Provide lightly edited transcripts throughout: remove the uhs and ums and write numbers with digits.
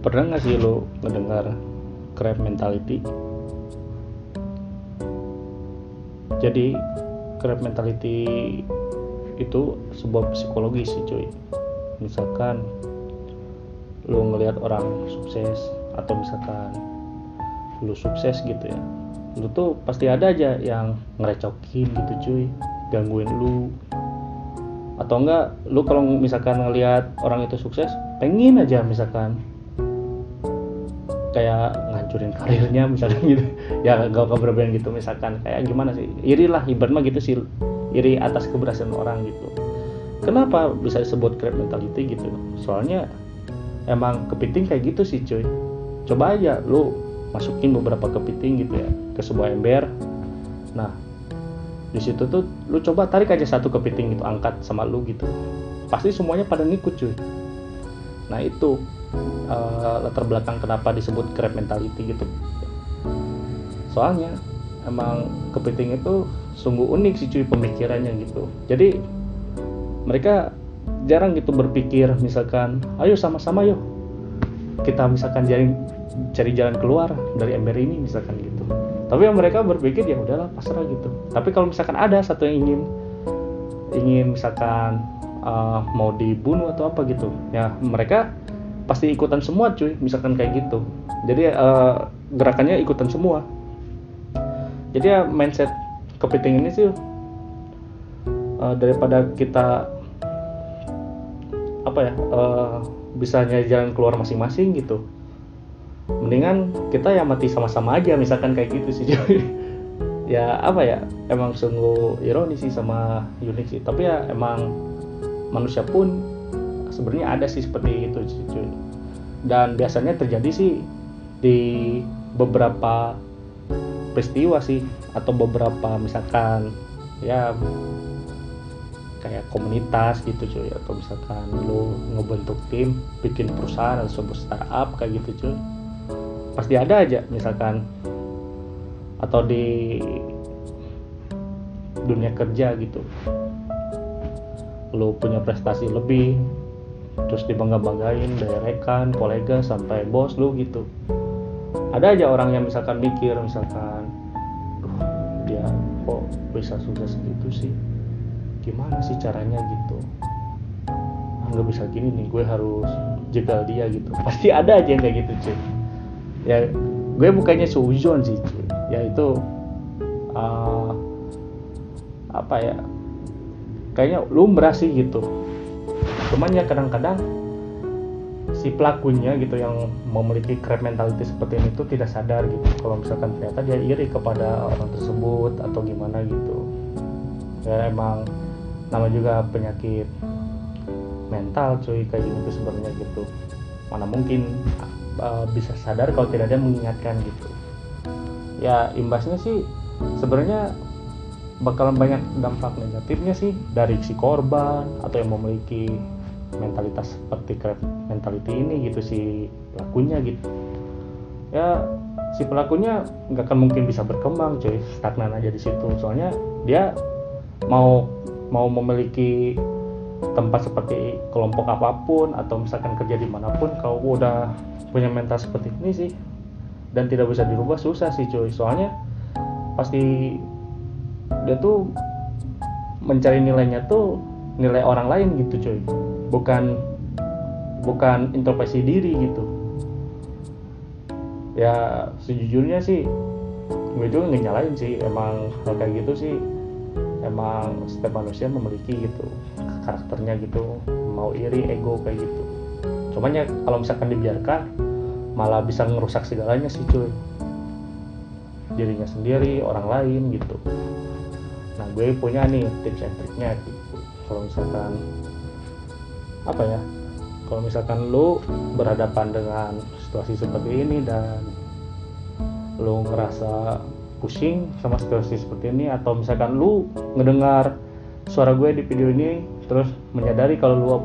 Pernah nggak sih lo ngedengar crab mentality? Jadi crab mentality itu sebuah psikologi sih cuy. Misalkan lo ngelihat orang sukses, atau misalkan lo sukses gitu ya, lo tuh pasti ada aja yang ngerecokin gitu cuy, gangguin lo. Atau enggak, lo kalau misalkan ngelihat orang itu sukses, pengen aja misalkan kayak ngancurin karirnya misalkan gitu. Ya gak berlebihan gitu, misalkan kayak gimana sih, iri lah ibarat mah gitu sih, iri atas keberhasilan orang gitu. Kenapa bisa disebut crab mentality gitu? Soalnya emang kepiting kayak gitu sih cuy. Coba aja lu masukin beberapa kepiting gitu ya ke sebuah ember. Nah di situ tuh lu coba tarik aja satu kepiting gitu, angkat sama lu gitu, pasti semuanya pada ngikut cuy. Nah itu latar belakang kenapa disebut crab mentality gitu. Soalnya emang kepiting itu sungguh unik sih cuy pemikirannya gitu. Jadi mereka jarang gitu berpikir misalkan ayo sama-sama yuk kita misalkan cari jalan keluar dari ember ini misalkan gitu. Tapi yang mereka berpikir ya udahlah pasrah gitu. Tapi kalau misalkan ada satu yang ingin misalkan mau dibunuh atau apa gitu, ya mereka pasti ikutan semua cuy, misalkan kayak gitu. Jadi gerakannya ikutan semua. Jadi ya mindset kepiting ini sih daripada kita bisa nyari jalan keluar masing-masing gitu, mendingan kita ya mati sama-sama aja misalkan kayak gitu sih cuy. Ya emang sungguh ironis sih sama unik sih, tapi ya emang manusia pun sebenarnya ada sih seperti itu cuy. Dan biasanya terjadi sih di beberapa peristiwa sih, atau beberapa misalkan ya kayak komunitas gitu cuy, atau misalkan lu ngebentuk tim, bikin perusahaan atau sebuah startup kayak gitu cuy, pasti ada aja misalkan. Atau di dunia kerja gitu, lu punya prestasi lebih, terus dibangga-banggain dari rekan, kolega, sampai bos lu gitu. Ada aja orang yang misalkan mikir misalkan, dia kok bisa sukses gitu sih, gimana sih caranya gitu, nggak bisa gini nih, gue harus jegal dia gitu. Pasti ada aja yang kayak gitu cuy. Ya gue bukannya suzon sih cuy, ya itu kayaknya lumrah sih gitu. Cuman ya kadang-kadang si pelakunya gitu yang memiliki crab mentality seperti ini tuh tidak sadar gitu kalau misalkan ternyata dia iri kepada orang tersebut atau gimana gitu. Ya emang nama juga penyakit mental cuy kayak gini tuh sebenarnya gitu. Mana mungkin bisa sadar kalau tidak ada yang mengingatkan gitu. Ya imbasnya sih sebenarnya bakalan banyak dampak negatifnya sih dari si korban atau yang memiliki mentalitas seperti crab mentality ini gitu, si pelakunya gitu. Ya si pelakunya nggak akan mungkin bisa berkembang cuy, stagnan aja di situ. Soalnya dia mau memiliki tempat seperti kelompok apapun atau misalkan kerja dimanapun, kalau udah punya mental seperti ini sih dan tidak bisa dirubah, susah sih cuy. Soalnya pasti dia tuh mencari nilainya tuh nilai orang lain gitu cuy, bukan introspeksi diri gitu. Ya sejujurnya sih gue juga nggak nyalain sih, emang hal kayak gitu sih emang setiap manusia memiliki gitu karakternya gitu, mau iri, ego kayak gitu. Cuman ya kalau misalkan dibiarkan malah bisa ngerusak segalanya sih cuy, dirinya sendiri, orang lain gitu. Nah gue punya nih tips and triknya gitu. Kalau misalkan kalau misalkan lu berhadapan dengan situasi seperti ini dan lu ngerasa pusing sama situasi seperti ini, atau misalkan lu ngedengar suara gue di video ini terus menyadari kalau lu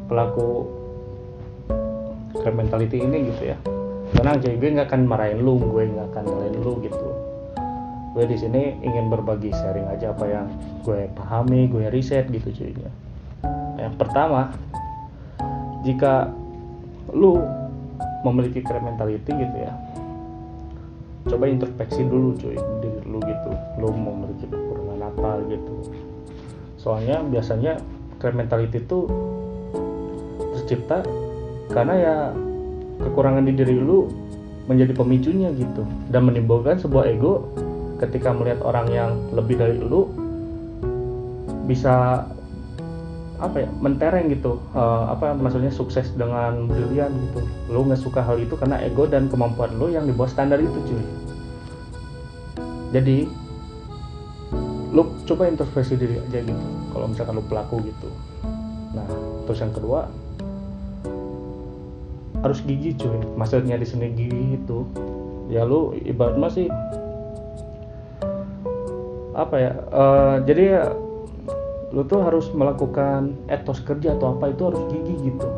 pelaku crab mentality ini gitu ya, tenang aja, gue nggak akan marahin lu, gue nggak akan nyalain lu gitu. Gue di sini ingin berbagi sharing aja apa yang gue pahami, gue riset gitu cuy. Yang pertama, jika lu memiliki crab mentality gitu ya, coba introspeksi dulu cuy diri lu gitu, lu memiliki kekurangan apa gitu. Soalnya biasanya crab mentality itu tercipta karena ya kekurangan di diri lu menjadi pemicunya gitu, dan menimbulkan sebuah ego ketika melihat orang yang lebih dari lu bisa mentereng gitu, maksudnya sukses dengan brilian gitu. Lu nggak suka hal itu karena ego dan kemampuan lu yang di bawah standar itu cuy. Jadi lu coba introspeksi diri aja gitu kalau misalkan lu pelaku gitu. Nah terus yang kedua, harus gigi cuy. Maksudnya di sini gigi itu ya lu ibaratnya sih jadi ya lu tuh harus melakukan etos kerja atau apa itu harus gigi gitu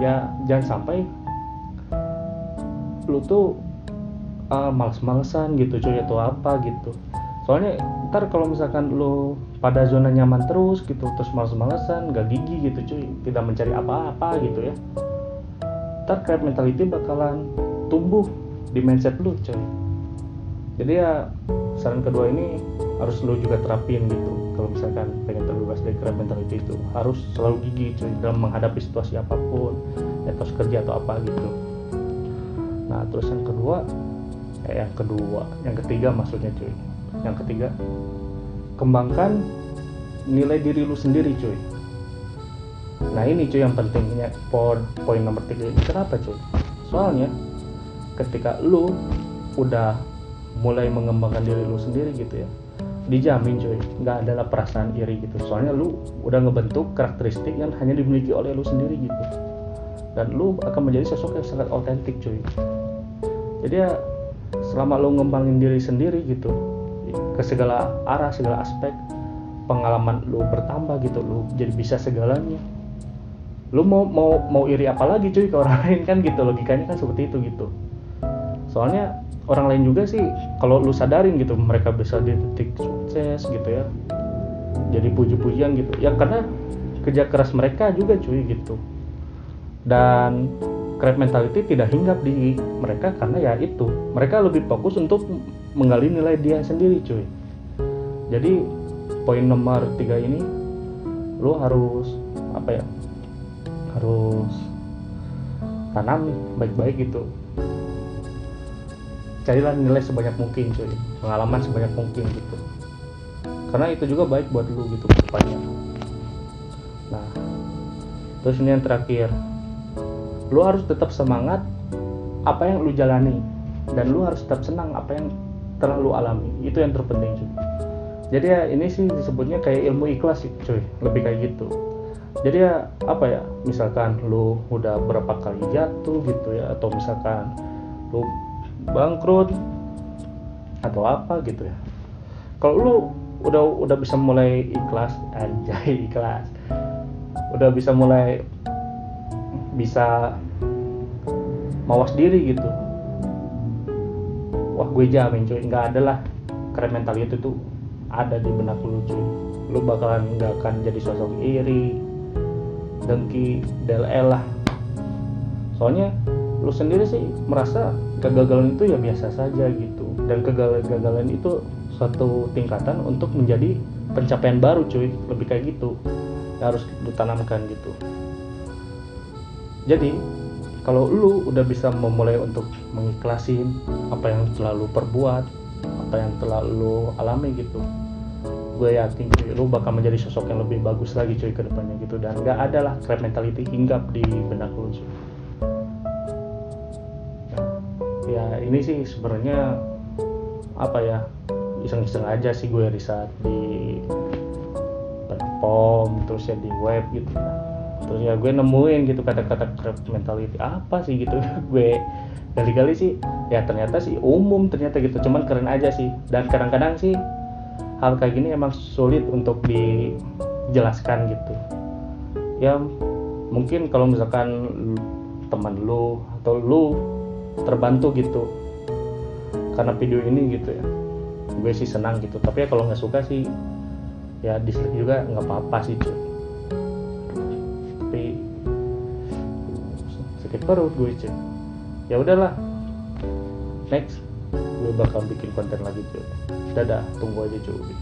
ya. Jangan sampai lu tuh males-malesan gitu cuy atau apa gitu. Soalnya ntar kalau misalkan lu pada zona nyaman terus gitu, terus males-malesan, gak gigi gitu cuy, tidak mencari apa-apa gitu ya, ntar crab mentality bakalan tumbuh di mindset lu cuy. Jadi ya saran kedua ini harus lu juga terapin gitu. Kalau misalkan pengen terbebas dari crab mentality itu harus selalu gigi cuy dalam menghadapi situasi apapun, etos kerja atau apa gitu. Nah terus yang ketiga maksudnya cuy. Yang ketiga, kembangkan nilai diri lu sendiri cuy. Nah ini cuy yang pentingnya, poin nomor 3 ini. Kenapa cuy? Soalnya ketika lu udah mulai mengembangkan diri lu sendiri gitu ya, dijamin cuy nggak adalah perasaan iri gitu. Soalnya lu udah ngebentuk karakteristik yang hanya dimiliki oleh lu sendiri gitu, dan lu akan menjadi sosok yang sangat otentik cuy. Jadi ya selama lu ngembangin diri sendiri gitu ke segala arah, segala aspek, pengalaman lu bertambah gitu, lu jadi bisa segalanya. Lu mau iri apa lagi cuy ke orang lain kan gitu, logikanya kan seperti itu gitu. Soalnya orang lain juga sih kalau lu sadarin gitu mereka bisa di titik sukses gitu ya, jadi puji-pujian gitu ya, karena kerja keras mereka juga cuy gitu. Dan crab mentality tidak hinggap di mereka karena ya itu, mereka lebih fokus untuk menggali nilai dia sendiri cuy. Jadi poin nomor 3 ini lu harus harus tanam baik-baik gitu. Carilah nilai sebanyak mungkin cuy, pengalaman sebanyak mungkin gitu, karena itu juga baik buat lu gitu ke depannya. Nah terus ini yang terakhir, lu harus tetap semangat apa yang lu jalani, dan lu harus tetap senang apa yang telah lu alami. Itu yang terpenting cuy. Jadi ya ini sih disebutnya kayak ilmu ikhlas sih cuy, lebih kayak gitu. Jadi ya misalkan lu udah berapa kali jatuh gitu ya, atau misalkan lu bangkrut atau apa gitu ya, kalau lu udah bisa mulai ikhlas, anjay ikhlas, udah bisa mulai mawas diri gitu, wah gue jamin cuy nggak ada lah crab mentality itu tuh ada di benak lu cuy. Lu bakalan nggak akan jadi sosok iri, dengki, del-el lah. Soalnya lu sendiri sih merasa kegagalan itu ya biasa saja gitu, dan kegagalan itu suatu tingkatan untuk menjadi pencapaian baru cuy, lebih kayak gitu ya, harus ditanamkan gitu. Jadi kalau lu udah bisa memulai untuk mengikhlasin apa yang telah lu perbuat, apa yang telah lu alami gitu, gue yakin cuy lu bakal menjadi sosok yang lebih bagus lagi cuy ke depannya gitu, dan gak ada lah crab mentality hinggap di benak lu cuy. Ya ini sih sebenarnya iseng-iseng aja sih gue riset di platform, terus ya di web gitu ya. Terus ya gue nemuin gitu kata-kata crab mentality apa sih gitu. Gue kali-kali sih ya ternyata sih umum ternyata gitu, cuman keren aja sih. Dan kadang-kadang sih hal kayak gini emang sulit untuk dijelaskan gitu ya. Mungkin kalau misalkan teman lu atau lu terbantu gitu karena video ini gitu ya, gue sih senang gitu. Tapi ya kalau nggak suka sih ya dislike juga nggak apa-apa sih cuy. Tapi sakit perut gue cek. Ya udahlah, next gue bakal bikin konten lagi cuy. Dadah, tunggu aja cuy.